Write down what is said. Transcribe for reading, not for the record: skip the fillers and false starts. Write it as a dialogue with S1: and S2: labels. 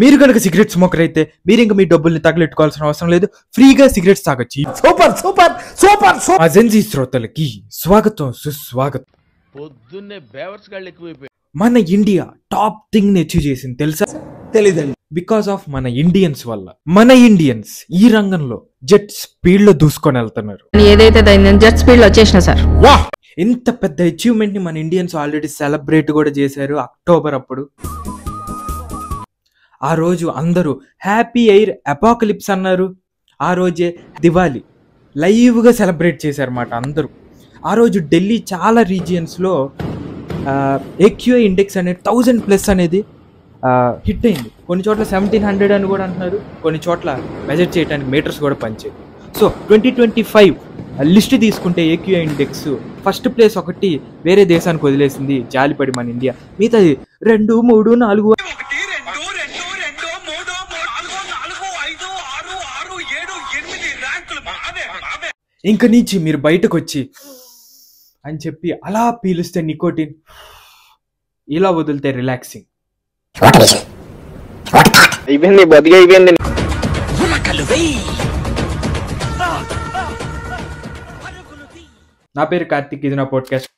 S1: మీరు కనుక cigarette smoker అయితే మీరు ఇంకా మీ డబ్బుల్ని తగలెట్టుకోవాల్సిన అవసరం లేదు, ఫ్రీగా సిగరెట్స్ తాగొచ్చు. Super super super super. Agency శ్రోతలకి స్వాగతం సుస్వాగతం.
S2: పొద్దున్నే బేవర్స్ గాళ్ళు ఎక్కువైపోయాయి.
S1: మన ఇండియా టాప్ థింగ్ ని అచీవ్ చేసింది తెలుసా?
S3: తెలీదండి.
S1: బికాస్ ఆఫ్ మన ఇండియన్స్ వల్ల. మన ఇండియన్స్ ఈ రంగంలో జెట్ స్పీడ్ లో దూసుకొని వెళ్తున్నారు.
S4: ఏదైతే జెట్ స్పీడ్ లో వచ్చేసిన సార్.
S1: వా, ఇంత పెద్ద అచీవ్మెంట్ ని మన ఇండియన్స్ ఆల్రెడీ సెలబ్రేట్ కూడా చేశారు అక్టోబర్ అప్పుడు. ఆ రోజు అందరూ హ్యాపీ ఎయిర్ అపోకలిప్స్ అన్నారు. ఆ రోజే దివాలి లైవ్ గా సెలబ్రేట్ చేశారన్నమాట అందరూ. ఆ రోజు ఢిల్లీ చాలా రీజియన్స్లో AQI ఇండెక్స్ అనేది 1000+ అనేది హిట్ అయింది. కొన్ని చోట్ల 1700 అని కూడా అంటున్నారు, కొన్ని చోట్ల మెజర్ చేయడానికి మీటర్స్ కూడా పనిచేది. సో 2025 లిస్ట్ తీసుకుంటే AQI ఇండెక్స్ ఫస్ట్ ప్లేస్ ఒకటి వేరే దేశానికి వదిలేసింది జాలిపడి మన ఇండియా. మిగతాది 2, 3, 4 ఇంక నుంచి మీరు బయటకు వచ్చి అని చెప్పి అలా పీలిస్తే నికోటిన్, ఇలా వదిలితే రిలాక్సింగ్. నా పేరు కార్తిక్, ఇది నా పాడ్కాస్ట్.